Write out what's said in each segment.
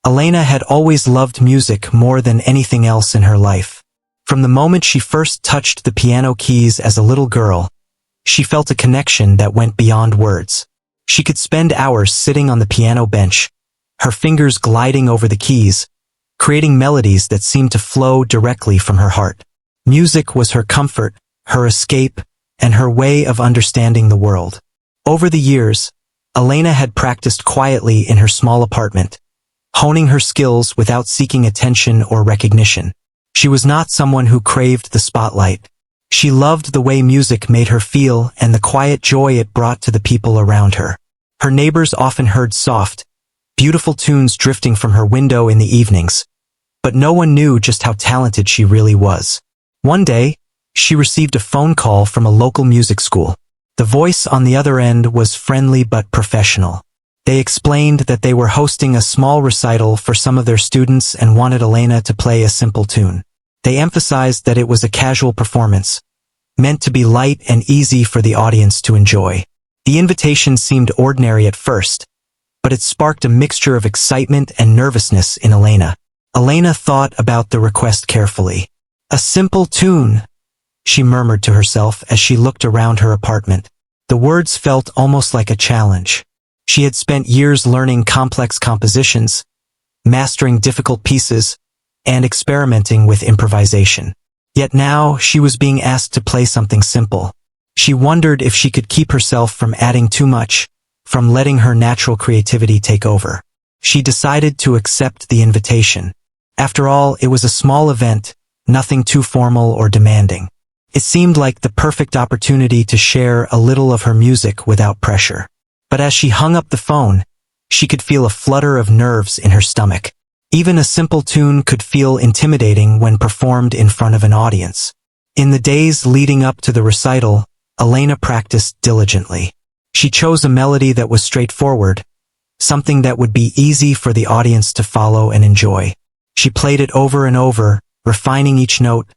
Elena had always loved music more than anything else in her life. From the moment she first touched the piano keys as a little girl, she felt a connection that went beyond words. She could spend hours sitting on the piano bench, her fingers gliding over the keys, creating melodies that seemed to flow directly from her heart. Music was her comfort, her escape, and her way of understanding the world. Over the years, Elena had practiced quietly in her small apartment, honing her skills without seeking attention or recognition. She was not someone who craved the spotlight. She loved the way music made her feel and the quiet joy it brought to the people around her. Her neighbors often heard soft, beautiful tunes drifting from her window in the evenings, but no one knew just how talented she really was. One day, she received a phone call from a local music school. The voice on the other end was friendly but professional. They explained that they were hosting a small recital for some of their students and wanted Elena to play a simple tune. They emphasized that it was a casual performance, meant to be light and easy for the audience to enjoy. The invitation seemed ordinary at first, but it sparked a mixture of excitement and nervousness in Elena. Elena thought about the request carefully. "A simple tune," she murmured to herself as she looked around her apartment. The words felt almost like a challenge. She had spent years learning complex compositions, mastering difficult pieces, and experimenting with improvisation. Yet now she was being asked to play something simple. She wondered if she could keep herself from adding too much, from letting her natural creativity take over. She decided to accept the invitation. After all, it was a small event, nothing too formal or demanding. It seemed like the perfect opportunity to share a little of her music without pressure. But as she hung up the phone, she could feel a flutter of nerves in her stomach. Even a simple tune could feel intimidating when performed in front of an audience. In the days leading up to the recital, Elena practiced diligently. She chose a melody that was straightforward, something that would be easy for the audience to follow and enjoy. She played it over and over, refining each note,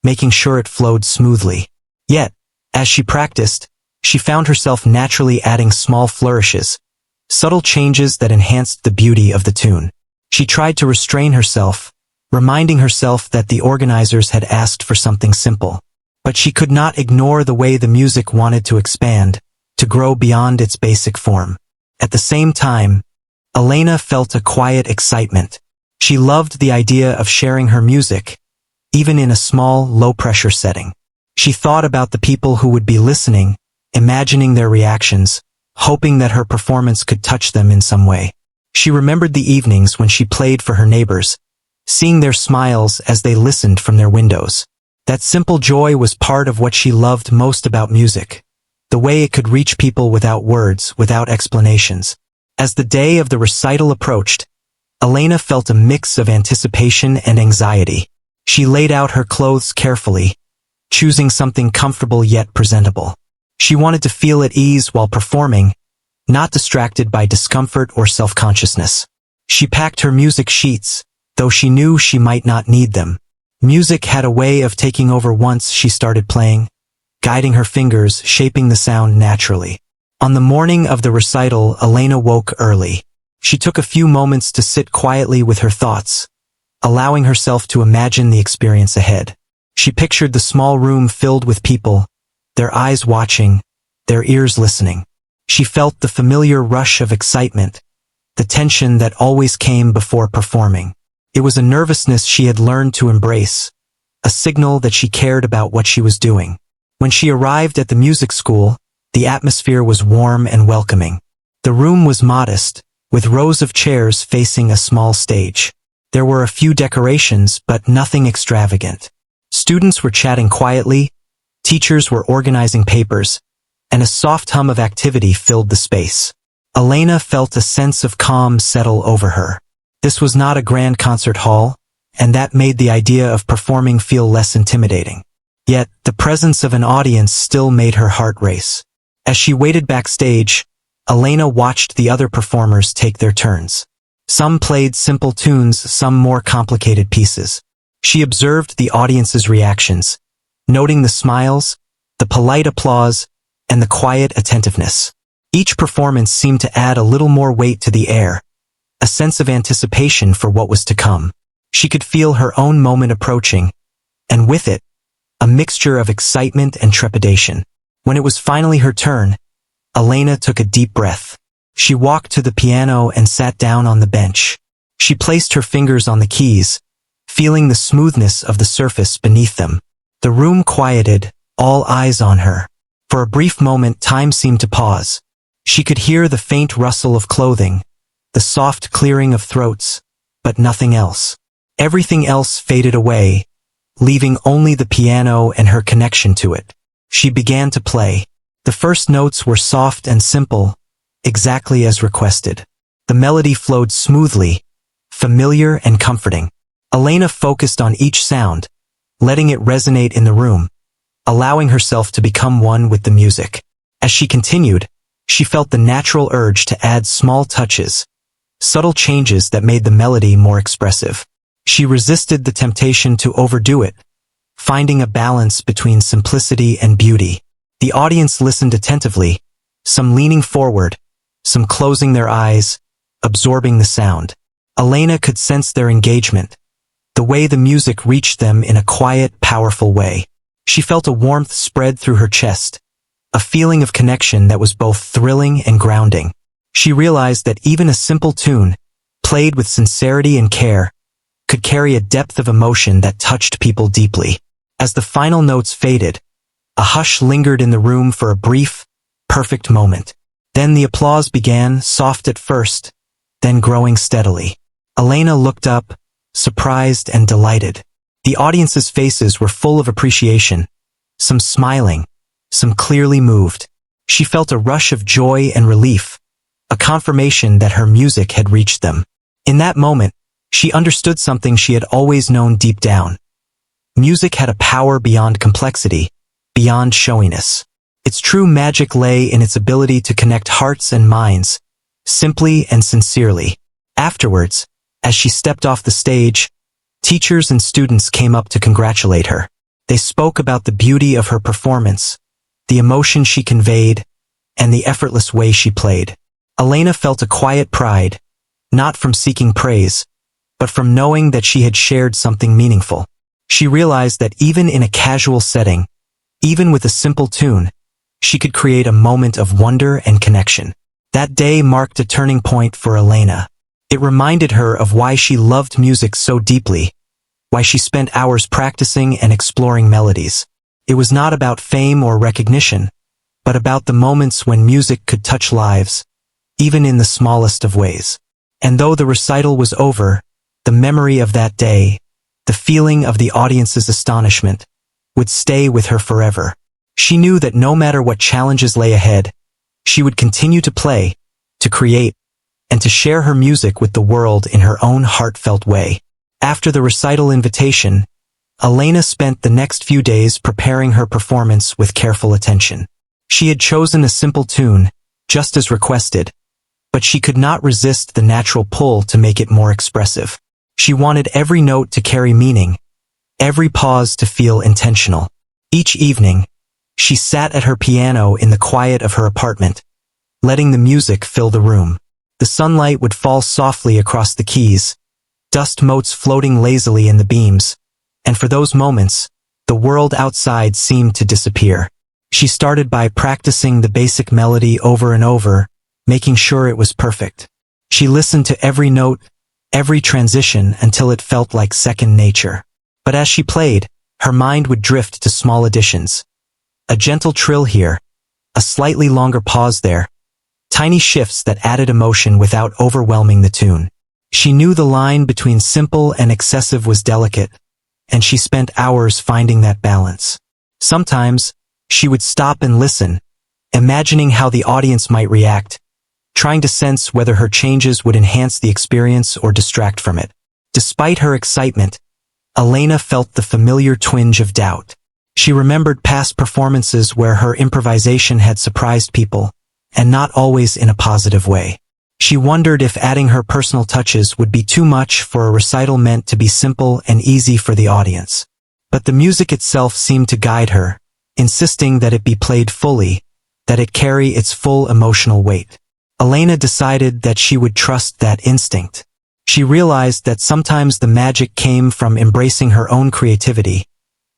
making sure it flowed smoothly. Yet, as she practiced, she found herself naturally adding small flourishes, subtle changes that enhanced the beauty of the tune. She tried to restrain herself, reminding herself that the organizers had asked for something simple. But she could not ignore the way the music wanted to expand, to grow beyond its basic form. At the same time, Elena felt a quiet excitement. She loved the idea of sharing her music, even in a small, low-pressure setting. She thought about the people who would be listening, imagining their reactions, hoping that her performance could touch them in some way. She remembered the evenings when she played for her neighbors, seeing their smiles as they listened from their windows. That simple joy was part of what she loved most about music, the way it could reach people without words, without explanations. As the day of the recital approached, Elena felt a mix of anticipation and anxiety. She laid out her clothes carefully, choosing something comfortable yet presentable. She wanted to feel at ease while performing, not distracted by discomfort or self-consciousness. She packed her music sheets, though she knew she might not need them. Music had a way of taking over once she started playing, guiding her fingers, shaping the sound naturally. On the morning of the recital, Elena woke early. She took a few moments to sit quietly with her thoughts, allowing herself to imagine the experience ahead. She pictured the small room filled with people, their eyes watching, their ears listening. She felt the familiar rush of excitement, the tension that always came before performing. It was a nervousness she had learned to embrace, a signal that she cared about what she was doing. When she arrived at the music school, the atmosphere was warm and welcoming. The room was modest, with rows of chairs facing a small stage. There were a few decorations, but nothing extravagant. Students were chatting quietly, teachers were organizing papers, and a soft hum of activity filled the space. Elena felt a sense of calm settle over her. This was not a grand concert hall, and that made the idea of performing feel less intimidating. Yet, the presence of an audience still made her heart race. As she waited backstage, Elena watched the other performers take their turns. Some played simple tunes, some more complicated pieces. She observed the audience's reactions, noting the smiles, the polite applause, and the quiet attentiveness. Each performance seemed to add a little more weight to the air, a sense of anticipation for what was to come. She could feel her own moment approaching, and with it, a mixture of excitement and trepidation. When it was finally her turn, Elena took a deep breath. She walked to the piano and sat down on the bench. She placed her fingers on the keys, feeling the smoothness of the surface beneath them. The room quieted, all eyes on her. For a brief moment, time seemed to pause. She could hear the faint rustle of clothing, the soft clearing of throats, but nothing else. Everything else faded away, leaving only the piano and her connection to it. She began to play. The first notes were soft and simple, exactly as requested. The melody flowed smoothly, familiar and comforting. Elena focused on each sound, letting it resonate in the room, allowing herself to become one with the music. As she continued, she felt the natural urge to add small touches, subtle changes that made the melody more expressive. She resisted the temptation to overdo it, finding a balance between simplicity and beauty. The audience listened attentively, some leaning forward, some closing their eyes, absorbing the sound. Elena could sense their engagement, the way the music reached them in a quiet, powerful way. She felt a warmth spread through her chest, a feeling of connection that was both thrilling and grounding. She realized that even a simple tune, played with sincerity and care, could carry a depth of emotion that touched people deeply. As the final notes faded, a hush lingered in the room for a brief, perfect moment. Then the applause began, soft at first, then growing steadily. Elena looked up, surprised and delighted. The audience's faces were full of appreciation, some smiling, some clearly moved. She felt a rush of joy and relief, a confirmation that her music had reached them. In that moment, she understood something she had always known deep down. Music had a power beyond complexity, beyond showiness. Its true magic lay in its ability to connect hearts and minds, simply and sincerely. Afterwards, as she stepped off the stage, teachers and students came up to congratulate her. They spoke about the beauty of her performance, the emotion she conveyed, and the effortless way she played. Elena felt a quiet pride, not from seeking praise, but from knowing that she had shared something meaningful. She realized that even in a casual setting, even with a simple tune, she could create a moment of wonder and connection. That day marked a turning point for Elena. It reminded her of why she loved music so deeply, why she spent hours practicing and exploring melodies. It was not about fame or recognition, but about the moments when music could touch lives, even in the smallest of ways. And though the recital was over, the memory of that day, the feeling of the audience's astonishment, would stay with her forever. She knew that no matter what challenges lay ahead, she would continue to play, to create, and to share her music with the world in her own heartfelt way. After the recital invitation, Elena spent the next few days preparing her performance with careful attention. She had chosen a simple tune, just as requested, but she could not resist the natural pull to make it more expressive. She wanted every note to carry meaning, every pause to feel intentional. Each evening, she sat at her piano in the quiet of her apartment, letting the music fill the room. The sunlight would fall softly across the keys, dust motes floating lazily in the beams, and for those moments, the world outside seemed to disappear. She started by practicing the basic melody over and over, making sure it was perfect. She listened to every note, every transition until it felt like second nature. But as she played, her mind would drift to small additions. A gentle trill here, a slightly longer pause there, tiny shifts that added emotion without overwhelming the tune. She knew the line between simple and excessive was delicate, and she spent hours finding that balance. Sometimes, she would stop and listen, imagining how the audience might react, trying to sense whether her changes would enhance the experience or distract from it. Despite her excitement, Elena felt the familiar twinge of doubt. She remembered past performances where her improvisation had surprised people, and not always in a positive way. She wondered if adding her personal touches would be too much for a recital meant to be simple and easy for the audience. But the music itself seemed to guide her, insisting that it be played fully, that it carry its full emotional weight. Elena decided that she would trust that instinct. She realized that sometimes the magic came from embracing her own creativity,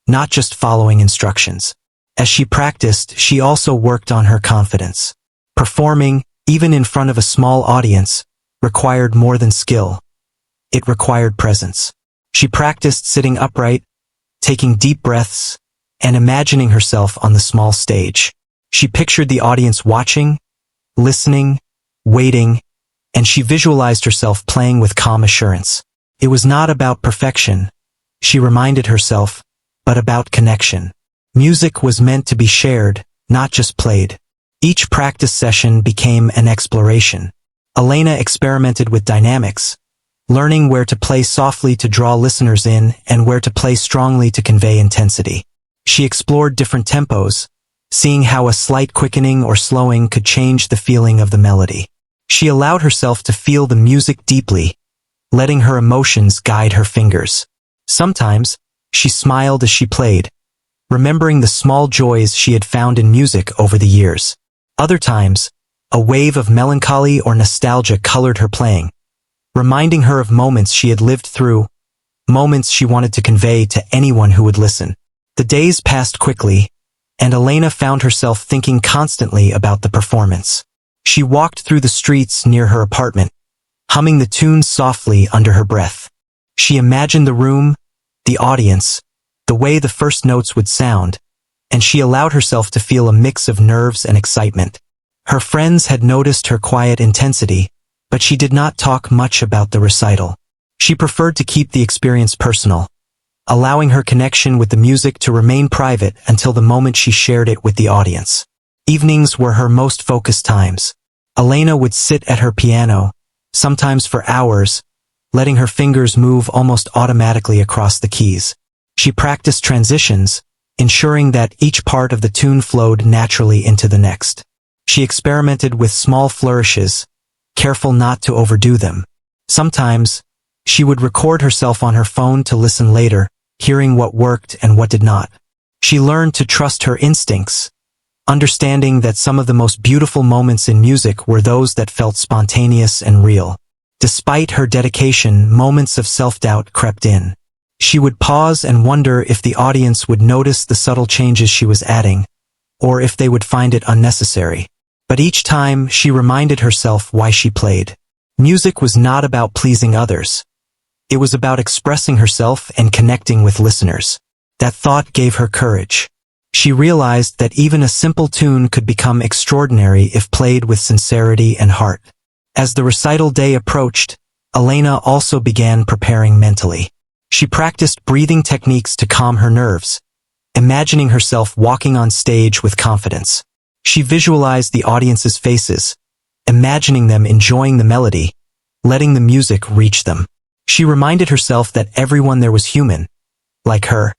not just following instructions. As she practiced, she also worked on her confidence. Performing, even in front of a small audience, required more than skill. It required presence. She practiced sitting upright, taking deep breaths, and imagining herself on the small stage. She pictured the audience watching, listening, waiting, and she visualized herself playing with calm assurance. It was not about perfection, she reminded herself, but about connection. Music was meant to be shared, not just played. Each practice session became an exploration. Elena experimented with dynamics, learning where to play softly to draw listeners in and where to play strongly to convey intensity. She explored different tempos, seeing how a slight quickening or slowing could change the feeling of the melody. She allowed herself to feel the music deeply, letting her emotions guide her fingers. Sometimes, she smiled as she played, remembering the small joys she had found in music over the years. Other times, a wave of melancholy or nostalgia colored her playing, reminding her of moments she had lived through, moments she wanted to convey to anyone who would listen. The days passed quickly, and Elena found herself thinking constantly about the performance. She walked through the streets near her apartment, humming the tunes softly under her breath. She imagined the room, the audience, the way the first notes would sound, and she allowed herself to feel a mix of nerves and excitement. Her friends had noticed her quiet intensity, but she did not talk much about the recital. She preferred to keep the experience personal, allowing her connection with the music to remain private until the moment she shared it with the audience. Evenings were her most focused times. Elena would sit at her piano, sometimes for hours, letting her fingers move almost automatically across the keys. She practiced transitions, ensuring that each part of the tune flowed naturally into the next. She experimented with small flourishes, careful not to overdo them. Sometimes, she would record herself on her phone to listen later, hearing what worked and what did not. She learned to trust her instincts, understanding that some of the most beautiful moments in music were those that felt spontaneous and real. Despite her dedication, moments of self-doubt crept in. She would pause and wonder if the audience would notice the subtle changes she was adding, or if they would find it unnecessary. But each time, she reminded herself why she played. Music was not about pleasing others. It was about expressing herself and connecting with listeners. That thought gave her courage. She realized that even a simple tune could become extraordinary if played with sincerity and heart. As the recital day approached, Elena also began preparing mentally. She practiced breathing techniques to calm her nerves, imagining herself walking on stage with confidence. She visualized the audience's faces, imagining them enjoying the melody, letting the music reach them. She reminded herself that everyone there was human, like her,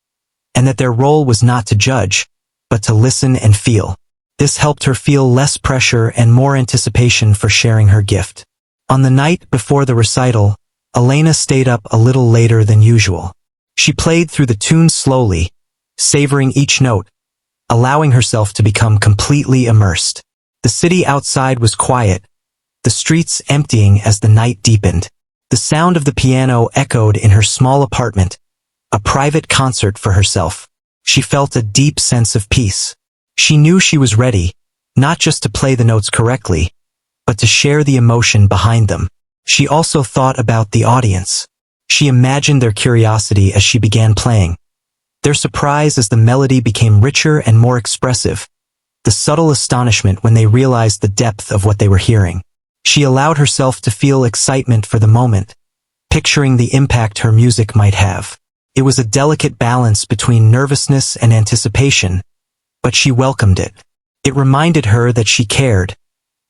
and that their role was not to judge, but to listen and feel. This helped her feel less pressure and more anticipation for sharing her gift. On the night before the recital, Elena stayed up a little later than usual. She played through the tune slowly, savoring each note, allowing herself to become completely immersed. The city outside was quiet, the streets emptying as the night deepened. The sound of the piano echoed in her small apartment, a private concert for herself. She felt a deep sense of peace. She knew she was ready, not just to play the notes correctly, but to share the emotion behind them. She also thought about the audience. She imagined their curiosity as she began playing, their surprise as the melody became richer and more expressive, the subtle astonishment when they realized the depth of what they were hearing. She allowed herself to feel excitement for the moment, picturing the impact her music might have. It was a delicate balance between nervousness and anticipation, but she welcomed it. It reminded her that she cared,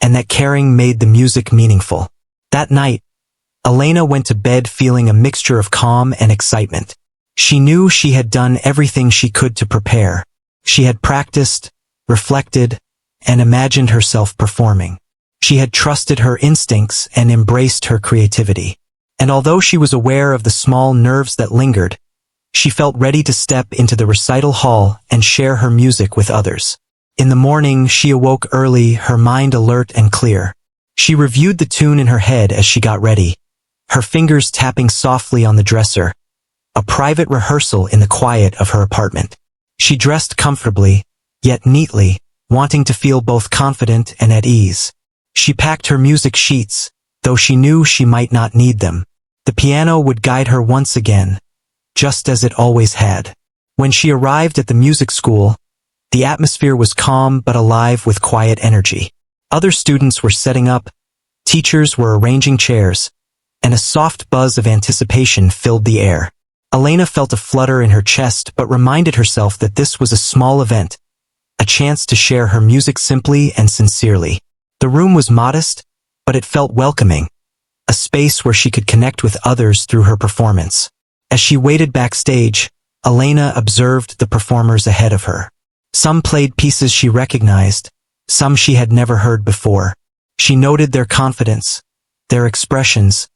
and that caring made the music meaningful. That night, Elena went to bed feeling a mixture of calm and excitement. She knew she had done everything she could to prepare. She had practiced, reflected, and imagined herself performing. She had trusted her instincts and embraced her creativity. And although she was aware of the small nerves that lingered, she felt ready to step into the recital hall and share her music with others. In the morning, she awoke early, her mind alert and clear. She reviewed the tune in her head as she got ready, her fingers tapping softly on the dresser, a private rehearsal in the quiet of her apartment. She dressed comfortably, yet neatly, wanting to feel both confident and at ease. She packed her music sheets, though she knew she might not need them. The piano would guide her once again, just as it always had. When she arrived at the music school, the atmosphere was calm but alive with quiet energy. Other students were setting up, teachers were arranging chairs, and a soft buzz of anticipation filled the air. Elena felt a flutter in her chest but reminded herself that this was a small event, a chance to share her music simply and sincerely. The room was modest, but it felt welcoming, a space where she could connect with others through her performance. As she waited backstage, Elena observed the performers ahead of her. Some played pieces she recognized, some she had never heard before. She noted their confidence, their expressions,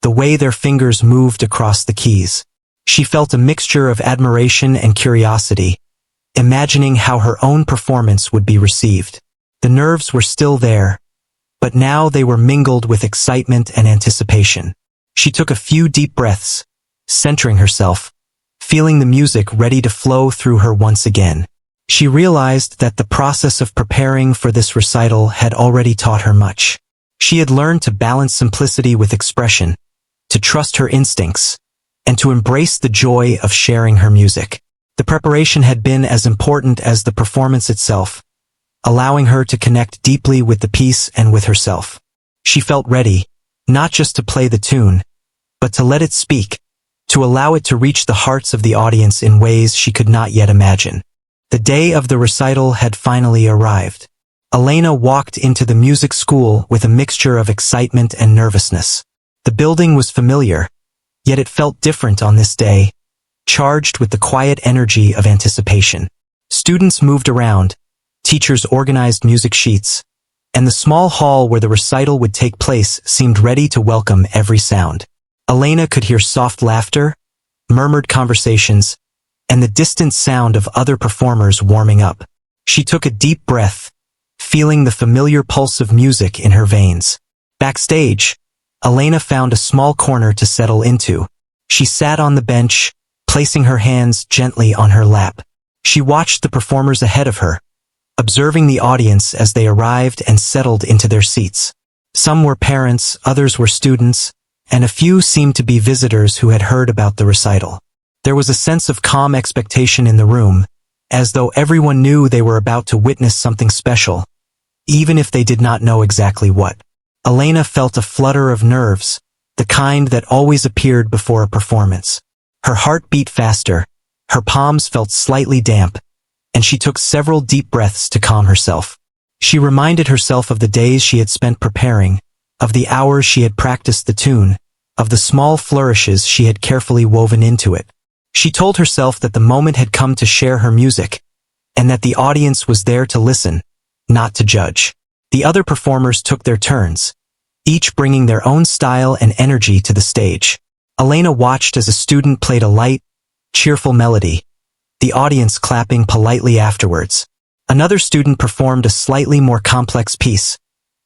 the way their fingers moved across the keys. She felt a mixture of admiration and curiosity, imagining how her own performance would be received. The nerves were still there, but now they were mingled with excitement and anticipation. She took a few deep breaths, centering herself, feeling the music ready to flow through her once again. She realized that the process of preparing for this recital had already taught her much. She had learned to balance simplicity with expression, to trust her instincts, and to embrace the joy of sharing her music. The preparation had been as important as the performance itself, allowing her to connect deeply with the piece and with herself. She felt ready, not just to play the tune, but to let it speak, to allow it to reach the hearts of the audience in ways she could not yet imagine. The day of the recital had finally arrived. Elena walked into the music school with a mixture of excitement and nervousness. The building was familiar, yet it felt different on this day, charged with the quiet energy of anticipation. Students moved around, teachers organized music sheets, and the small hall where the recital would take place seemed ready to welcome every sound. Elena could hear soft laughter, murmured conversations, and the distant sound of other performers warming up. She took a deep breath, feeling the familiar pulse of music in her veins. Backstage, Elena found a small corner to settle into. She sat on the bench, placing her hands gently on her lap. She watched the performers ahead of her, observing the audience as they arrived and settled into their seats. Some were parents, others were students, and a few seemed to be visitors who had heard about the recital. There was a sense of calm expectation in the room, as though everyone knew they were about to witness something special, even if they did not know exactly what. Elena felt a flutter of nerves, the kind that always appeared before a performance. Her heart beat faster, her palms felt slightly damp, and she took several deep breaths to calm herself. She reminded herself of the days she had spent preparing, of the hours she had practiced the tune, of the small flourishes she had carefully woven into it. She told herself that the moment had come to share her music, and that the audience was there to listen, not to judge. The other performers took their turns, each bringing their own style and energy to the stage. Elena watched as a student played a light, cheerful melody, the audience clapping politely afterwards. Another student performed a slightly more complex piece,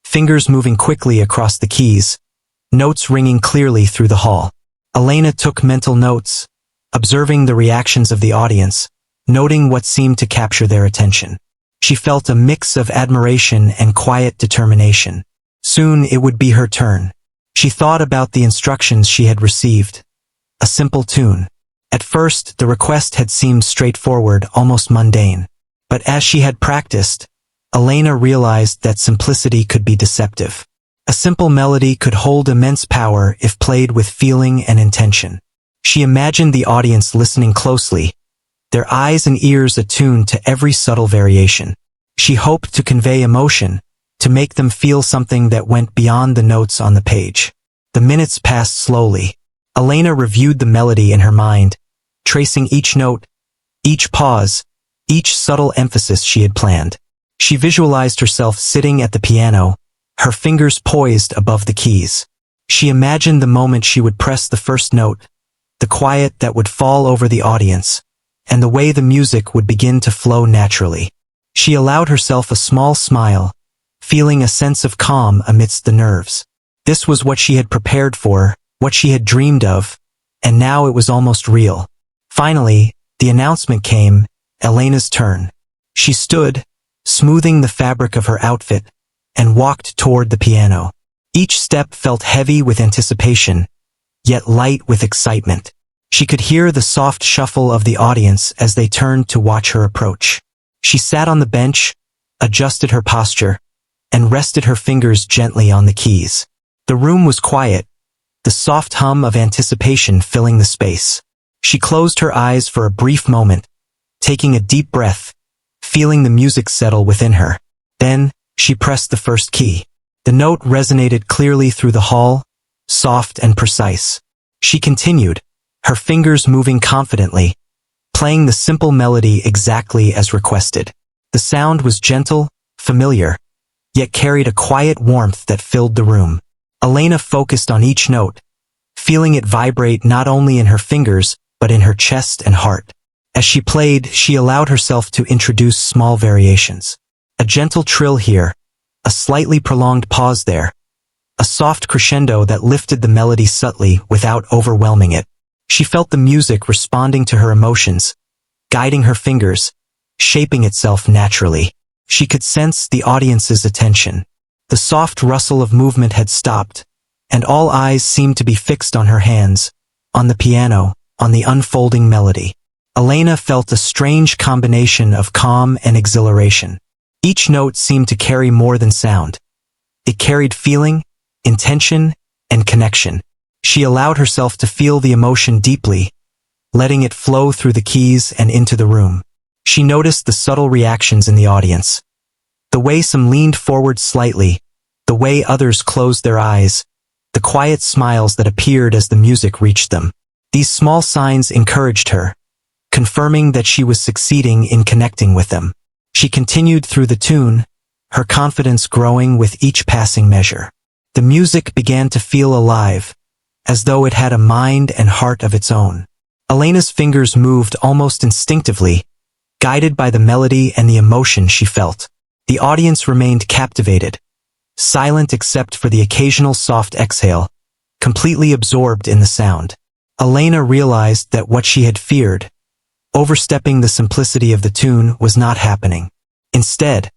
fingers moving quickly across the keys, notes ringing clearly through the hall. Elena took mental notes, observing the reactions of the audience, noting what seemed to capture their attention. She felt a mix of admiration and quiet determination. Soon it would be her turn. She thought about the instructions she had received. A simple tune. At first, the request had seemed straightforward, almost mundane. But as she had practiced, Elena realized that simplicity could be deceptive. A simple melody could hold immense power if played with feeling and intention. She imagined the audience listening closely, their eyes and ears attuned to every subtle variation. She hoped to convey emotion, to make them feel something that went beyond the notes on the page. The minutes passed slowly. Elena reviewed the melody in her mind, tracing each note, each pause, each subtle emphasis she had planned. She visualized herself sitting at the piano, her fingers poised above the keys. She imagined the moment she would press the first note, the quiet that would fall over the audience, and the way the music would begin to flow naturally. She allowed herself a small smile, feeling a sense of calm amidst the nerves. This was what she had prepared for, what she had dreamed of, and now it was almost real. Finally, the announcement came, Elena's turn. She stood, smoothing the fabric of her outfit, and walked toward the piano. Each step felt heavy with anticipation, yet light with excitement. She could hear the soft shuffle of the audience as they turned to watch her approach. She sat on the bench, adjusted her posture, and rested her fingers gently on the keys. The room was quiet, the soft hum of anticipation filling the space. She closed her eyes for a brief moment, taking a deep breath, feeling the music settle within her. Then, she pressed the first key. The note resonated clearly through the hall, soft and precise. She continued, her fingers moving confidently, playing the simple melody exactly as requested. The sound was gentle, familiar, yet carried a quiet warmth that filled the room. Elena focused on each note, feeling it vibrate not only in her fingers, but in her chest and heart. As she played, she allowed herself to introduce small variations. A gentle trill here, a slightly prolonged pause there, a soft crescendo that lifted the melody subtly without overwhelming it. She felt the music responding to her emotions, guiding her fingers, shaping itself naturally. She could sense the audience's attention. The soft rustle of movement had stopped, and all eyes seemed to be fixed on her hands, on the piano, on the unfolding melody. Elena felt a strange combination of calm and exhilaration. Each note seemed to carry more than sound. It carried feeling, intention, and connection. She allowed herself to feel the emotion deeply, letting it flow through the keys and into the room. She noticed the subtle reactions in the audience. The way some leaned forward slightly, the way others closed their eyes, the quiet smiles that appeared as the music reached them. These small signs encouraged her, confirming that she was succeeding in connecting with them. She continued through the tune, her confidence growing with each passing measure. The music began to feel alive, as though it had a mind and heart of its own. Elena's fingers moved almost instinctively, guided by the melody and the emotion she felt. The audience remained captivated, silent except for the occasional soft exhale, completely absorbed in the sound. Elena realized that what she had feared, overstepping the simplicity of the tune, was not happening. Instead,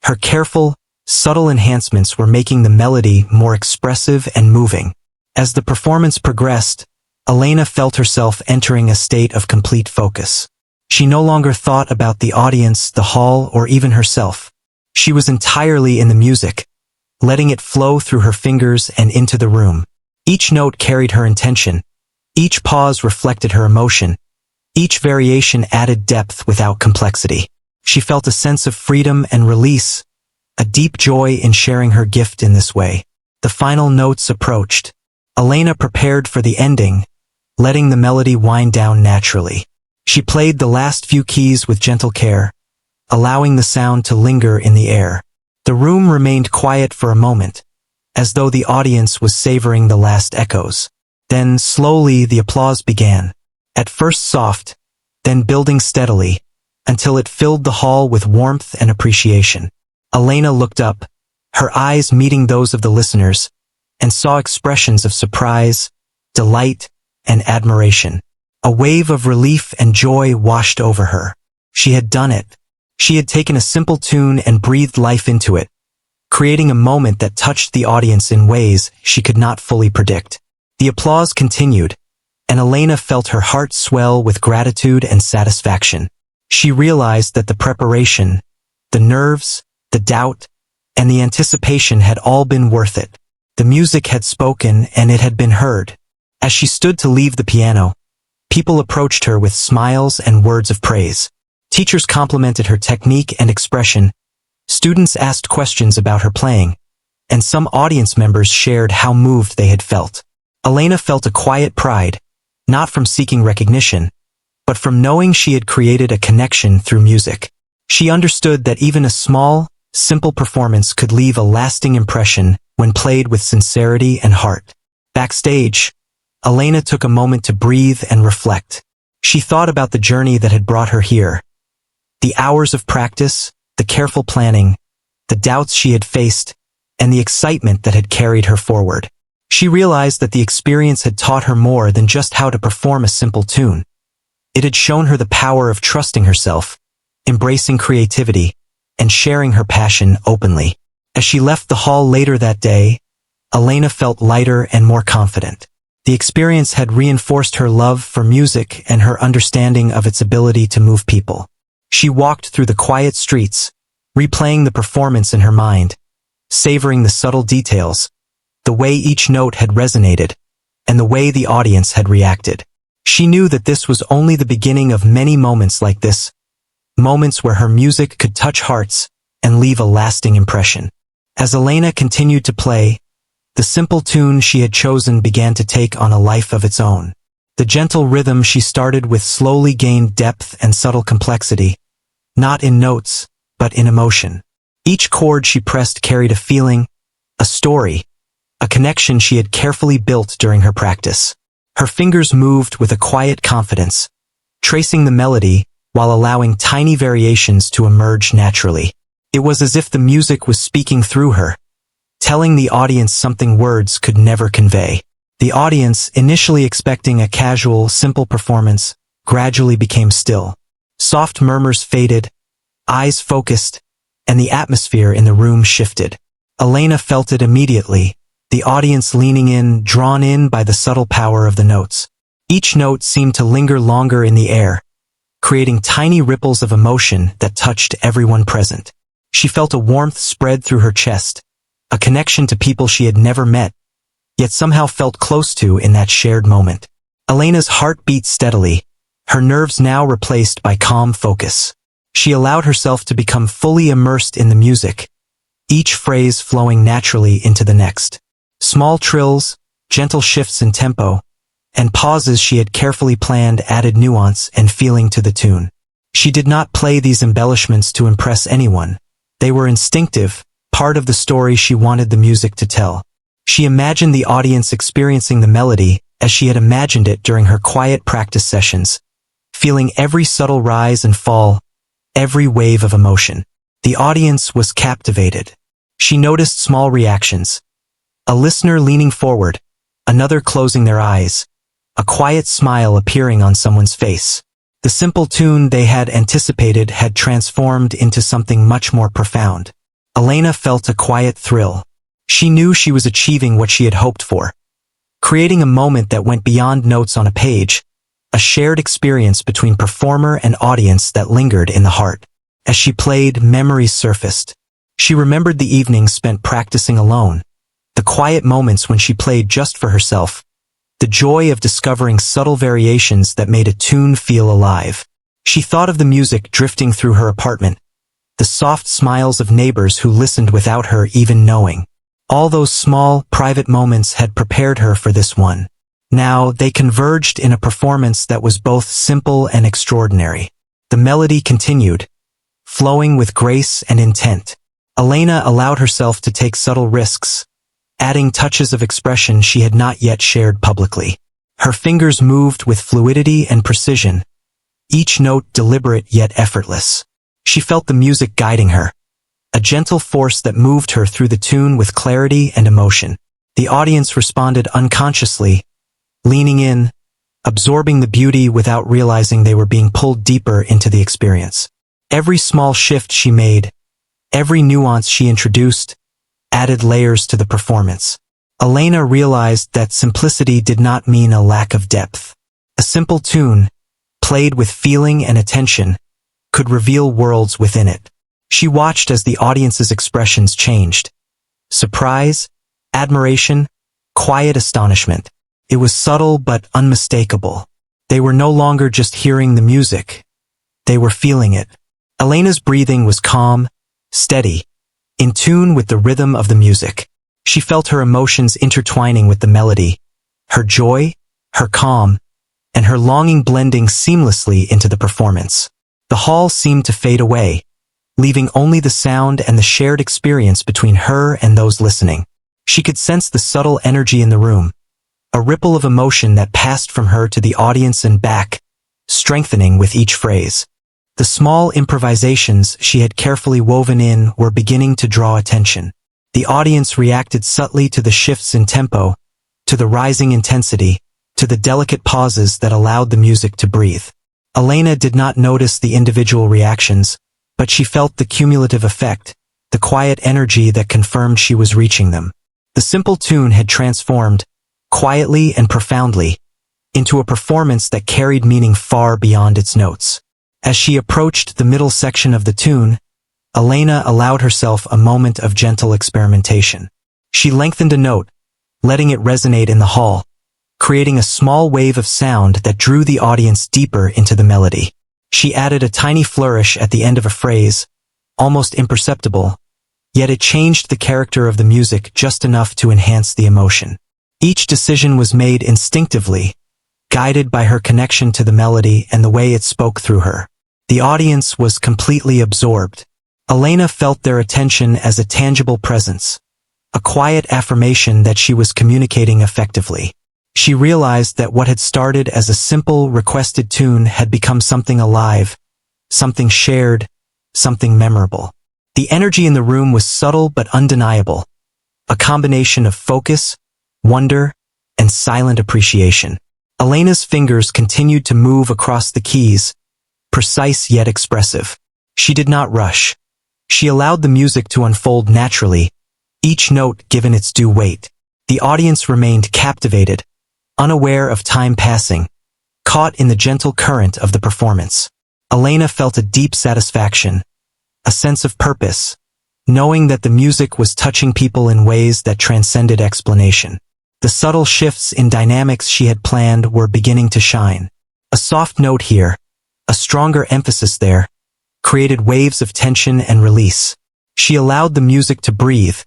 her careful, subtle enhancements were making the melody more expressive and moving. As the performance progressed, Elena felt herself entering a state of complete focus. She no longer thought about the audience, the hall, or even herself. She was entirely in the music, letting it flow through her fingers and into the room. Each note carried her intention. Each pause reflected her emotion. Each variation added depth without complexity. She felt a sense of freedom and release, a deep joy in sharing her gift in this way. The final notes approached. Elena prepared for the ending, letting the melody wind down naturally. She played the last few keys with gentle care, allowing the sound to linger in the air. The room remained quiet for a moment, as though the audience was savoring the last echoes. Then, slowly, the applause began. At first soft, then building steadily, until it filled the hall with warmth and appreciation. Elena looked up, her eyes meeting those of the listeners, and saw expressions of surprise, delight, and admiration. A wave of relief and joy washed over her. She had done it. She had taken a simple tune and breathed life into it, creating a moment that touched the audience in ways she could not fully predict. The applause continued, and Elena felt her heart swell with gratitude and satisfaction. She realized that the preparation, the nerves, the doubt, and the anticipation had all been worth it. The music had spoken and it had been heard. As she stood to leave the piano, people approached her with smiles and words of praise. Teachers complimented her technique and expression, students asked questions about her playing, and some audience members shared how moved they had felt. Elena felt a quiet pride, not from seeking recognition, but from knowing she had created a connection through music. She understood that even a small, simple performance could leave a lasting impression when played with sincerity and heart. Backstage, Elena took a moment to breathe and reflect. She thought about the journey that had brought her here. The hours of practice, the careful planning, the doubts she had faced, and the excitement that had carried her forward. She realized that the experience had taught her more than just how to perform a simple tune. It had shown her the power of trusting herself, embracing creativity, and sharing her passion openly. As she left the hall later that day, Elena felt lighter and more confident. The experience had reinforced her love for music and her understanding of its ability to move people. She walked through the quiet streets, replaying the performance in her mind, savoring the subtle details, the way each note had resonated, and the way the audience had reacted. She knew that this was only the beginning of many moments like this, moments where her music could touch hearts and leave a lasting impression. As Elena continued to play, the simple tune she had chosen began to take on a life of its own. The gentle rhythm she started with slowly gained depth and subtle complexity, not in notes, but in emotion. Each chord she pressed carried a feeling, a story, a connection she had carefully built during her practice. Her fingers moved with a quiet confidence, tracing the melody while allowing tiny variations to emerge naturally. It was as if the music was speaking through her, telling the audience something words could never convey. The audience, initially expecting a casual, simple performance, gradually became still. Soft murmurs faded, eyes focused, and the atmosphere in the room shifted. Elena felt it immediately, the audience leaning in, drawn in by the subtle power of the notes. Each note seemed to linger longer in the air, creating tiny ripples of emotion that touched everyone present. She felt a warmth spread through her chest, a connection to people she had never met, yet somehow felt close to in that shared moment. Elena's heart beat steadily, her nerves now replaced by calm focus. She allowed herself to become fully immersed in the music, each phrase flowing naturally into the next. Small trills, gentle shifts in tempo, and pauses she had carefully planned added nuance and feeling to the tune. She did not play these embellishments to impress anyone. They were instinctive, part of the story she wanted the music to tell. She imagined the audience experiencing the melody as she had imagined it during her quiet practice sessions, feeling every subtle rise and fall, every wave of emotion. The audience was captivated. She noticed small reactions. A listener leaning forward, another closing their eyes, a quiet smile appearing on someone's face. The simple tune they had anticipated had transformed into something much more profound. Elena felt a quiet thrill. She knew she was achieving what she had hoped for, creating a moment that went beyond notes on a page, a shared experience between performer and audience that lingered in the heart. As she played, memories surfaced. She remembered the evenings spent practicing alone, the quiet moments when she played just for herself, the joy of discovering subtle variations that made a tune feel alive. She thought of the music drifting through her apartment, the soft smiles of neighbors who listened without her even knowing. All those small, private moments had prepared her for this one. Now, they converged in a performance that was both simple and extraordinary. The melody continued, flowing with grace and intent. Elena allowed herself to take subtle risks, adding touches of expression she had not yet shared publicly. Her fingers moved with fluidity and precision, each note deliberate yet effortless. She felt the music guiding her, a gentle force that moved her through the tune with clarity and emotion. The audience responded unconsciously, leaning in, absorbing the beauty without realizing they were being pulled deeper into the experience. Every small shift she made, every nuance she introduced, added layers to the performance. Elena realized that simplicity did not mean a lack of depth. A simple tune, played with feeling and attention, could reveal worlds within it. She watched as the audience's expressions changed. Surprise, admiration, quiet astonishment. It was subtle but unmistakable. They were no longer just hearing the music. They were feeling it. Elena's breathing was calm, steady, in tune with the rhythm of the music. She felt her emotions intertwining with the melody, her joy, her calm, and her longing blending seamlessly into the performance. The hall seemed to fade away, leaving only the sound and the shared experience between her and those listening. She could sense the subtle energy in the room, a ripple of emotion that passed from her to the audience and back, strengthening with each phrase. The small improvisations she had carefully woven in were beginning to draw attention. The audience reacted subtly to the shifts in tempo, to the rising intensity, to the delicate pauses that allowed the music to breathe. Elena did not notice the individual reactions, but she felt the cumulative effect, the quiet energy that confirmed she was reaching them. The simple tune had transformed, quietly and profoundly, into a performance that carried meaning far beyond its notes. As she approached the middle section of the tune, Elena allowed herself a moment of gentle experimentation. She lengthened a note, letting it resonate in the hall, creating a small wave of sound that drew the audience deeper into the melody. She added a tiny flourish at the end of a phrase, almost imperceptible, yet it changed the character of the music just enough to enhance the emotion. Each decision was made instinctively, guided by her connection to the melody and the way it spoke through her. The audience was completely absorbed. Elena felt their attention as a tangible presence, a quiet affirmation that she was communicating effectively. She realized that what had started as a simple, requested tune had become something alive, something shared, something memorable. The energy in the room was subtle but undeniable, a combination of focus, wonder, and silent appreciation. Elena's fingers continued to move across the keys, precise yet expressive. She did not rush. She allowed the music to unfold naturally, each note given its due weight. The audience remained captivated, unaware of time passing, caught in the gentle current of the performance. Elena felt a deep satisfaction, a sense of purpose, knowing that the music was touching people in ways that transcended explanation. The subtle shifts in dynamics she had planned were beginning to shine. A soft note here, a stronger emphasis there, created waves of tension and release. She allowed the music to breathe,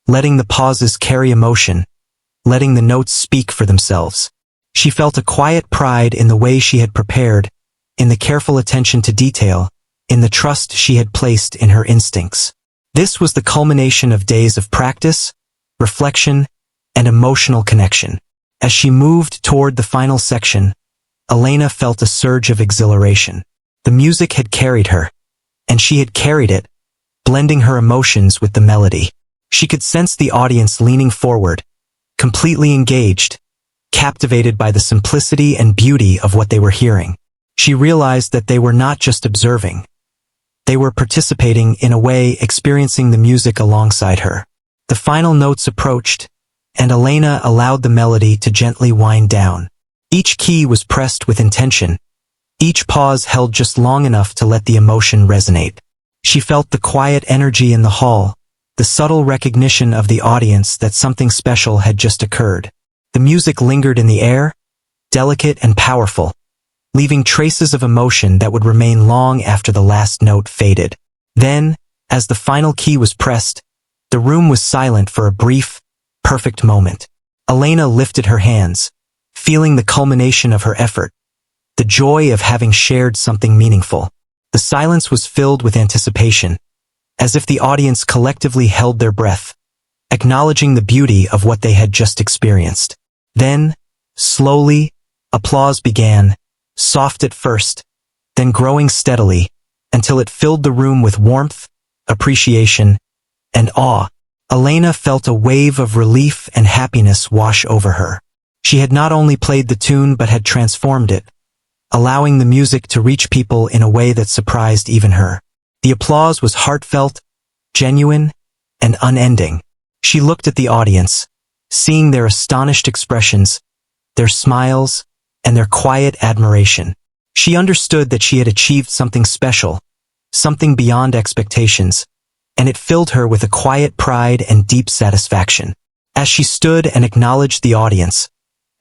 letting the pauses carry emotion, letting the notes speak for themselves. She felt a quiet pride in the way she had prepared, in the careful attention to detail, in the trust she had placed in her instincts. This was the culmination of days of practice, reflection, and emotional connection. As she moved toward the final section, Elena felt a surge of exhilaration. The music had carried her, and she had carried it, blending her emotions with the melody. She could sense the audience leaning forward, completely engaged, captivated by the simplicity and beauty of what they were hearing. She realized that they were not just observing. They were participating in a way, experiencing the music alongside her. The final notes approached, and Elena allowed the melody to gently wind down. Each key was pressed with intention, each pause held just long enough to let the emotion resonate. She felt the quiet energy in the hall, the subtle recognition of the audience that something special had just occurred. The music lingered in the air, delicate and powerful, leaving traces of emotion that would remain long after the last note faded. Then, as the final key was pressed, the room was silent for a brief, perfect moment. Elena lifted her hands, feeling the culmination of her effort, the joy of having shared something meaningful. The silence was filled with anticipation, as if the audience collectively held their breath, acknowledging the beauty of what they had just experienced. Then, slowly, applause began, soft at first, then growing steadily, until it filled the room with warmth, appreciation, and awe. Elena felt a wave of relief and happiness wash over her. She had not only played the tune but had transformed it, allowing the music to reach people in a way that surprised even her. The applause was heartfelt, genuine, and unending. She looked at the audience, seeing their astonished expressions, their smiles, and their quiet admiration. She understood that she had achieved something special, something beyond expectations, and it filled her with a quiet pride and deep satisfaction. As she stood and acknowledged the audience,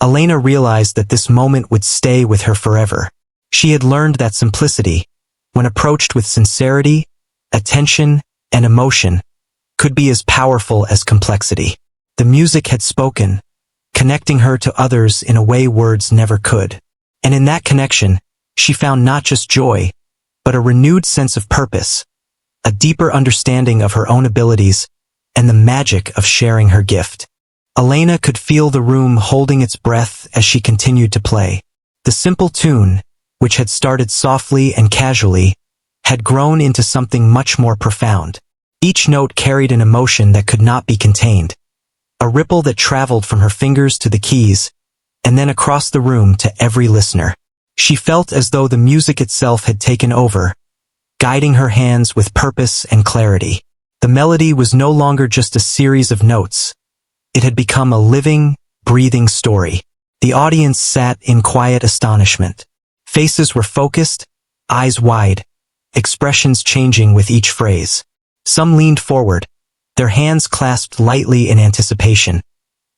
Elena realized that this moment would stay with her forever. She had learned that simplicity, when approached with sincerity, attention, and emotion, could be as powerful as complexity. The music had spoken, connecting her to others in a way words never could. And in that connection, she found not just joy, but a renewed sense of purpose, a deeper understanding of her own abilities, and the magic of sharing her gift. Elena could feel the room holding its breath as she continued to play. The simple tune, which had started softly and casually, had grown into something much more profound. Each note carried an emotion that could not be contained, a ripple that traveled from her fingers to the keys, and then across the room to every listener. She felt as though the music itself had taken over, guiding her hands with purpose and clarity. The melody was no longer just a series of notes. It had become a living, breathing story. The audience sat in quiet astonishment. Faces were focused, eyes wide, expressions changing with each phrase. Some leaned forward, their hands clasped lightly in anticipation,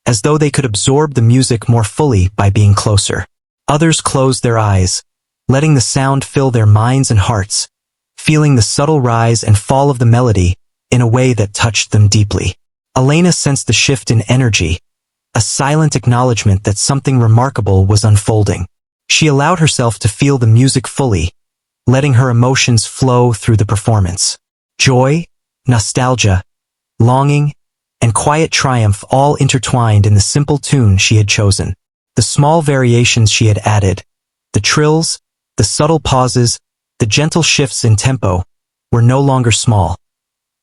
as though they could absorb the music more fully by being closer. Others closed their eyes, letting the sound fill their minds and hearts, feeling the subtle rise and fall of the melody in a way that touched them deeply. Elena sensed the shift in energy, a silent acknowledgement that something remarkable was unfolding. She allowed herself to feel the music fully, letting her emotions flow through the performance. Joy, nostalgia, longing, and quiet triumph all intertwined in the simple tune she had chosen. The small variations she had added, the trills, the subtle pauses, the gentle shifts in tempo, were no longer small.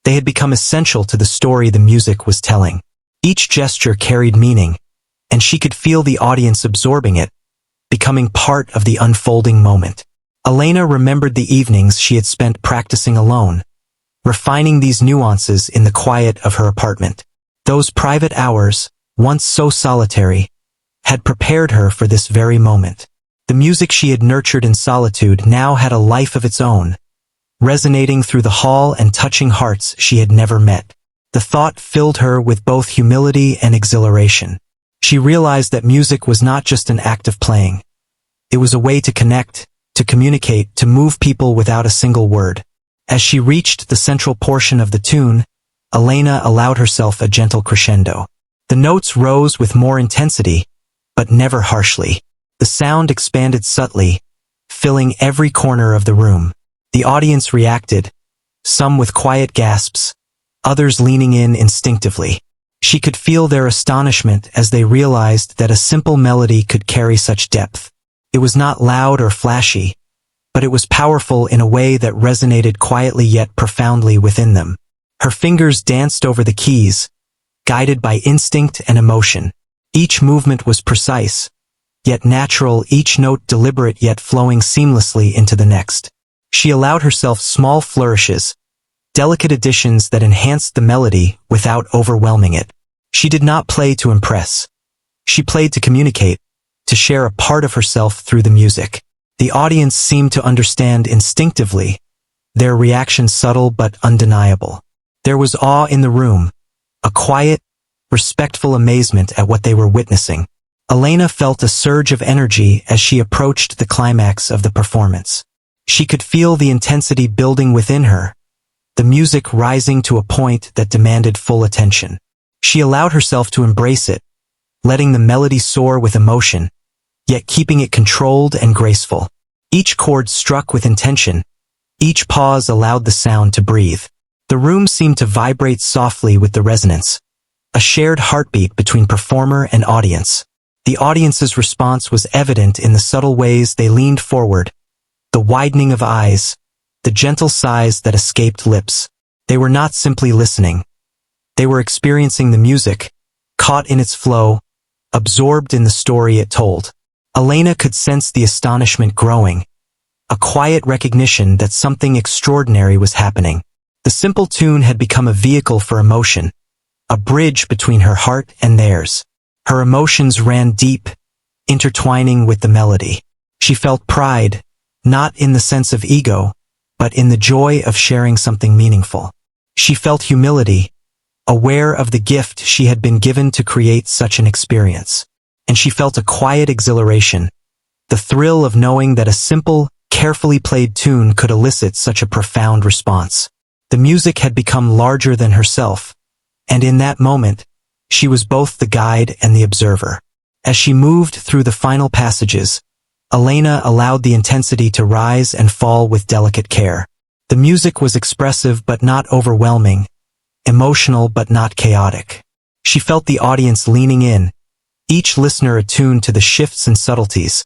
They had become essential to the story the music was telling. Each gesture carried meaning, and she could feel the audience absorbing it, becoming part of the unfolding moment. Elena remembered the evenings she had spent practicing alone, refining these nuances in the quiet of her apartment. Those private hours, once so solitary, had prepared her for this very moment. The music she had nurtured in solitude now had a life of its own, resonating through the hall and touching hearts she had never met. The thought filled her with both humility and exhilaration. She realized that music was not just an act of playing. It was a way to connect, to communicate, to move people without a single word. As she reached the central portion of the tune, Elena allowed herself a gentle crescendo. The notes rose with more intensity, but never harshly. The sound expanded subtly, filling every corner of the room. The audience reacted, some with quiet gasps, others leaning in instinctively. She could feel their astonishment as they realized that a simple melody could carry such depth. It was not loud or flashy, but it was powerful in a way that resonated quietly yet profoundly within them. Her fingers danced over the keys, guided by instinct and emotion. Each movement was precise, yet natural, each note deliberate yet flowing seamlessly into the next. She allowed herself small flourishes, delicate additions that enhanced the melody without overwhelming it. She did not play to impress. She played to communicate, to share a part of herself through the music. The audience seemed to understand instinctively, their reaction subtle but undeniable. There was awe in the room, a quiet, respectful amazement at what they were witnessing. Elena felt a surge of energy as she approached the climax of the performance. She could feel the intensity building within her, the music rising to a point that demanded full attention. She allowed herself to embrace it, letting the melody soar with emotion, yet keeping it controlled and graceful. Each chord struck with intention, each pause allowed the sound to breathe. The room seemed to vibrate softly with the resonance, a shared heartbeat between performer and audience. The audience's response was evident in the subtle ways they leaned forward, the widening of eyes, the gentle sighs that escaped lips. They were not simply listening. They were experiencing the music, caught in its flow, absorbed in the story it told. Elena could sense the astonishment growing, a quiet recognition that something extraordinary was happening. The simple tune had become a vehicle for emotion, a bridge between her heart and theirs. Her emotions ran deep, intertwining with the melody. She felt pride, not in the sense of ego, but in the joy of sharing something meaningful. She felt humility, aware of the gift she had been given to create such an experience. And she felt a quiet exhilaration, the thrill of knowing that a simple, carefully played tune could elicit such a profound response. The music had become larger than herself, and in that moment, she was both the guide and the observer. As she moved through the final passages, Elena allowed the intensity to rise and fall with delicate care. The music was expressive but not overwhelming, emotional but not chaotic. She felt the audience leaning in, each listener attuned to the shifts and subtleties,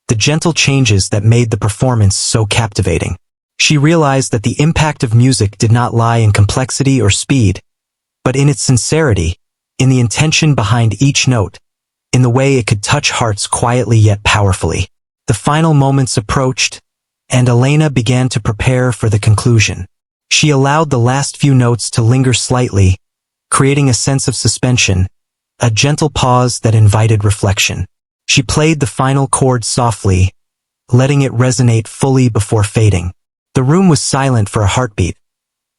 the gentle changes that made the performance so captivating. She realized that the impact of music did not lie in complexity or speed, but in its sincerity, in the intention behind each note, in the way it could touch hearts quietly yet powerfully. The final moments approached, and Elena began to prepare for the conclusion. She allowed the last few notes to linger slightly, creating a sense of suspension, a gentle pause that invited reflection. She played the final chord softly, letting it resonate fully before fading. The room was silent for a heartbeat,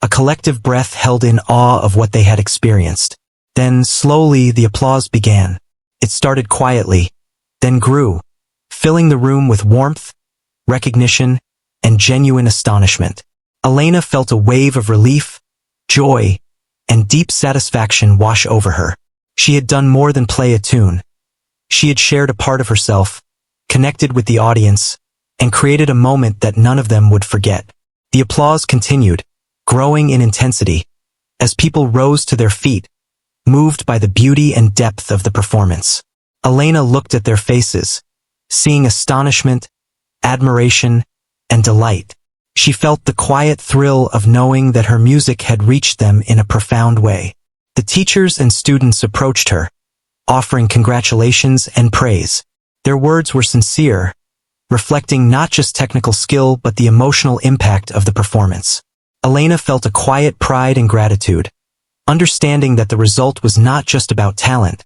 a collective breath held in awe of what they had experienced. Then, slowly, the applause began. It started quietly, then grew, filling the room with warmth, recognition, and genuine astonishment. Elena felt a wave of relief, joy, and deep satisfaction wash over her. She had done more than play a tune. She had shared a part of herself, connected with the audience, and created a moment that none of them would forget. The applause continued, growing in intensity, as people rose to their feet, moved by the beauty and depth of the performance. Elena looked at their faces, seeing astonishment, admiration, and delight. She felt the quiet thrill of knowing that her music had reached them in a profound way. The teachers and students approached her, offering congratulations and praise. Their words were sincere, reflecting not just technical skill but the emotional impact of the performance. Elena felt a quiet pride and gratitude, understanding that the result was not just about talent,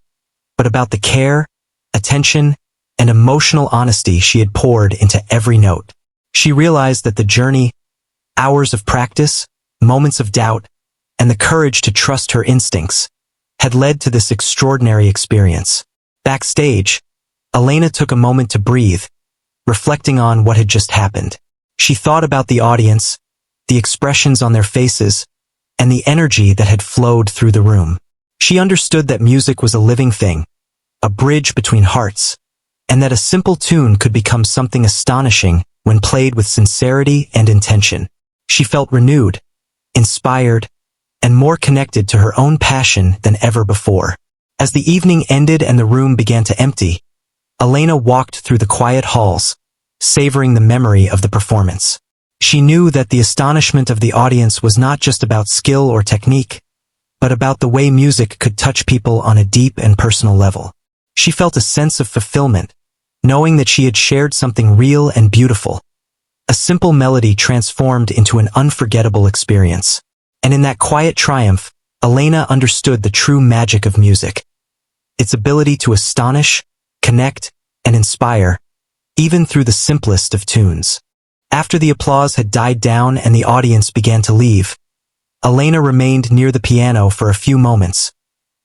but about the care, attention, and emotional honesty she had poured into every note. She realized that the journey, hours of practice, moments of doubt, and the courage to trust her instincts had led to this extraordinary experience. Backstage, Elena took a moment to breathe, reflecting on what had just happened. She thought about the audience, the expressions on their faces, and the energy that had flowed through the room. She understood that music was a living thing, a bridge between hearts, and that a simple tune could become something astonishing when played with sincerity and intention. She felt renewed, inspired, and more connected to her own passion than ever before. As the evening ended and the room began to empty, Elena walked through the quiet halls, savoring the memory of the performance. She knew that the astonishment of the audience was not just about skill or technique, but about the way music could touch people on a deep and personal level. She felt a sense of fulfillment, knowing that she had shared something real and beautiful. A simple melody transformed into an unforgettable experience. And in that quiet triumph, Elena understood the true magic of music. Its ability to astonish, connect, and inspire, even through the simplest of tunes. After the applause had died down and the audience began to leave, Elena remained near the piano for a few moments,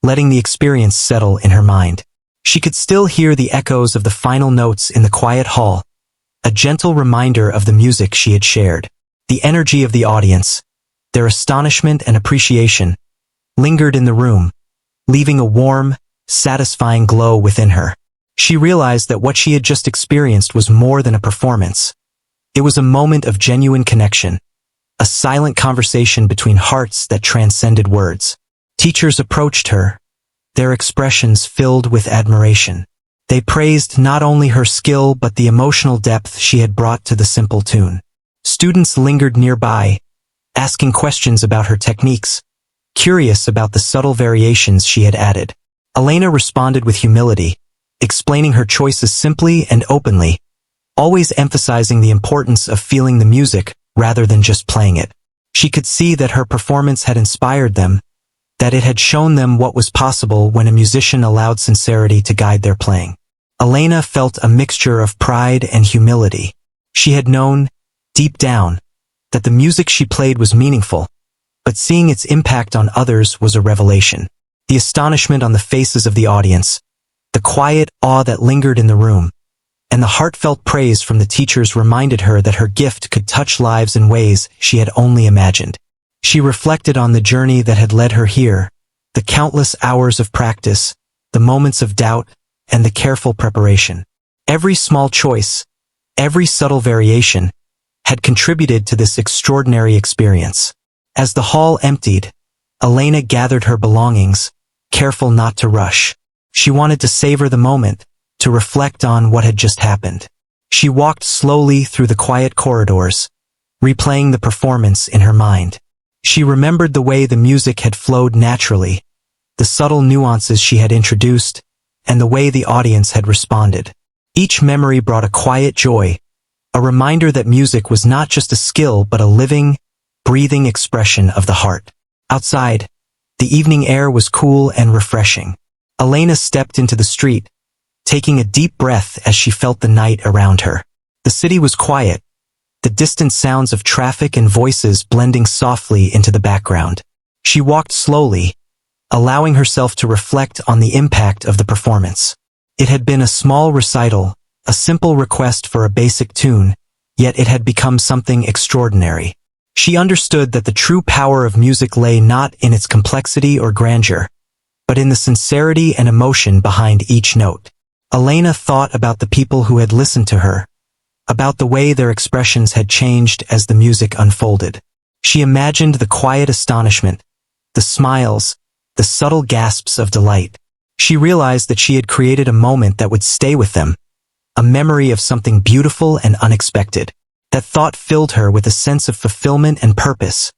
letting the experience settle in her mind. She could still hear the echoes of the final notes in the quiet hall, a gentle reminder of the music she had shared. The energy of the audience, their astonishment and appreciation, lingered in the room, leaving a warm, satisfying glow within her. She realized that what she had just experienced was more than a performance. It was a moment of genuine connection, a silent conversation between hearts that transcended words. Teachers approached her, their expressions filled with admiration. They praised not only her skill but the emotional depth she had brought to the simple tune. Students lingered nearby, asking questions about her techniques, curious about the subtle variations she had added. Elena responded with humility, explaining her choices simply and openly, always emphasizing the importance of feeling the music rather than just playing it. She could see that her performance had inspired them, that it had shown them what was possible when a musician allowed sincerity to guide their playing. Elena felt a mixture of pride and humility. She had known, deep down, that the music she played was meaningful, but seeing its impact on others was a revelation. The astonishment on the faces of the audience, the quiet awe that lingered in the room, and the heartfelt praise from the teachers reminded her that her gift could touch lives in ways she had only imagined. She reflected on the journey that had led her here, the countless hours of practice, the moments of doubt, and the careful preparation. Every small choice, every subtle variation, had contributed to this extraordinary experience. As the hall emptied, Elena gathered her belongings, careful not to rush. She wanted to savor the moment, to reflect on what had just happened. She walked slowly through the quiet corridors, replaying the performance in her mind. She remembered the way the music had flowed naturally, the subtle nuances she had introduced, and the way the audience had responded. Each memory brought a quiet joy, a reminder that music was not just a skill but a living, breathing expression of the heart. Outside, the evening air was cool and refreshing. Elena stepped into the street, taking a deep breath as she felt the night around her. The city was quiet, the distant sounds of traffic and voices blending softly into the background. She walked slowly, allowing herself to reflect on the impact of the performance. It had been a small recital, a simple request for a basic tune, yet it had become something extraordinary. She understood that the true power of music lay not in its complexity or grandeur, but in the sincerity and emotion behind each note. Elena thought about the people who had listened to her, about the way their expressions had changed as the music unfolded. She imagined the quiet astonishment, the smiles, the subtle gasps of delight. She realized that she had created a moment that would stay with them, a memory of something beautiful and unexpected. That thought filled her with a sense of fulfillment and purpose,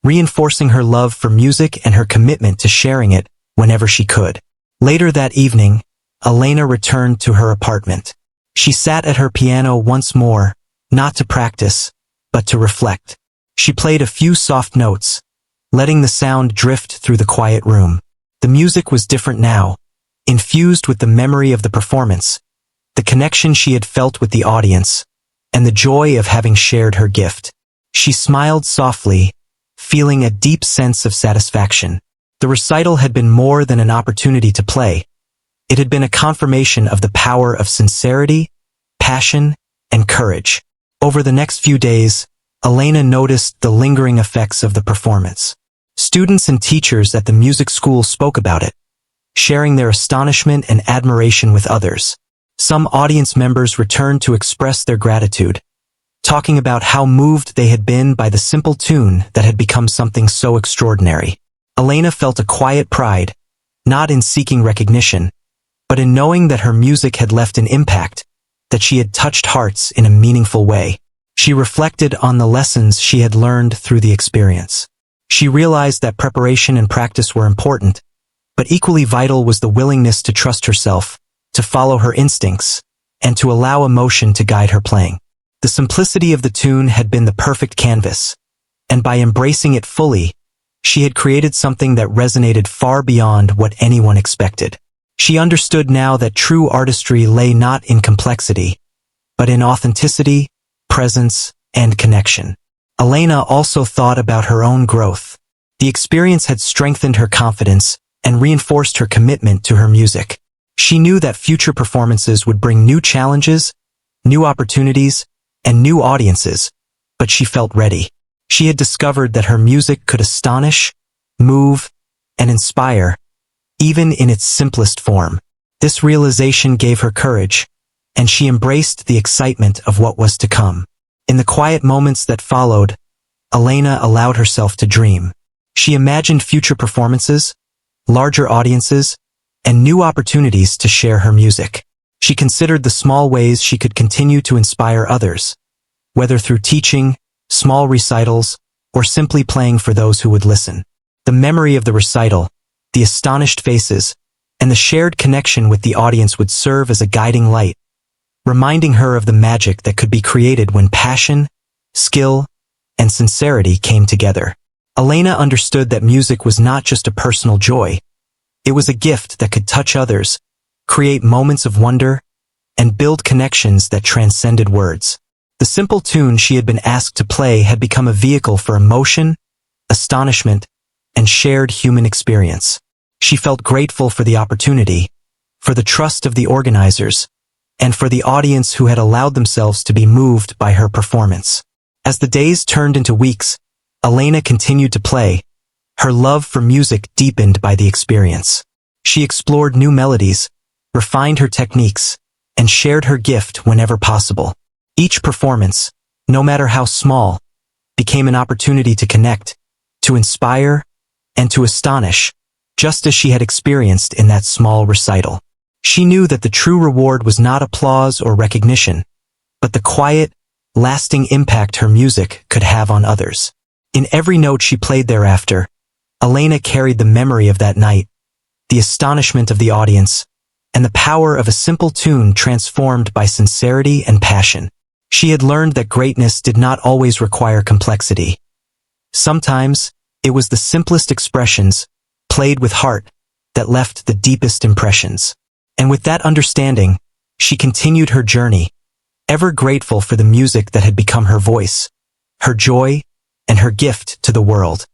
reinforcing her love for music and her commitment to sharing it whenever she could. Later that evening, Elena returned to her apartment. She sat at her piano once more, not to practice, but to reflect. She played a few soft notes, letting the sound drift through the quiet room. The music was different now, infused with the memory of the performance, the connection she had felt with the audience, and the joy of having shared her gift. She smiled softly, feeling a deep sense of satisfaction. The recital had been more than an opportunity to play. It had been a confirmation of the power of sincerity, passion, and courage. Over the next few days, Elena noticed the lingering effects of the performance. Students and teachers at the music school spoke about it, sharing their astonishment and admiration with others. Some audience members returned to express their gratitude, talking about how moved they had been by the simple tune that had become something so extraordinary. Elena felt a quiet pride, not in seeking recognition, but in knowing that her music had left an impact, that she had touched hearts in a meaningful way. She reflected on the lessons she had learned through the experience. She realized that preparation and practice were important, but equally vital was the willingness to trust herself, to follow her instincts, and to allow emotion to guide her playing. The simplicity of the tune had been the perfect canvas, and by embracing it fully, she had created something that resonated far beyond what anyone expected. She understood now that true artistry lay not in complexity, but in authenticity, presence, and connection. Elena also thought about her own growth. The experience had strengthened her confidence and reinforced her commitment to her music. She knew that future performances would bring new challenges, new opportunities, and new audiences, but she felt ready. She had discovered that her music could astonish, move, and inspire, even in its simplest form. This realization gave her courage, and she embraced the excitement of what was to come. In the quiet moments that followed, Elena allowed herself to dream. She imagined future performances, larger audiences, and new opportunities to share her music. She considered the small ways she could continue to inspire others, whether through teaching, small recitals, or simply playing for those who would listen. The memory of the recital, the astonished faces, and the shared connection with the audience would serve as a guiding light, reminding her of the magic that could be created when passion, skill, and sincerity came together. Elena understood that music was not just a personal joy. It was a gift that could touch others, create moments of wonder, and build connections that transcended words. The simple tune she had been asked to play had become a vehicle for emotion, astonishment, and shared human experience. She felt grateful for the opportunity, for the trust of the organizers, and for the audience who had allowed themselves to be moved by her performance. As the days turned into weeks, Elena continued to play, her love for music deepened by the experience. She explored new melodies, refined her techniques, and shared her gift whenever possible. Each performance, no matter how small, became an opportunity to connect, to inspire, and to astonish, just as she had experienced in that small recital. She knew that the true reward was not applause or recognition, but the quiet, lasting impact her music could have on others. In every note she played thereafter, Elena carried the memory of that night, the astonishment of the audience, and the power of a simple tune transformed by sincerity and passion. She had learned that greatness did not always require complexity. Sometimes, it was the simplest expressions, played with heart, that left the deepest impressions. And with that understanding, she continued her journey, ever grateful for the music that had become her voice, her joy, and her gift to the world.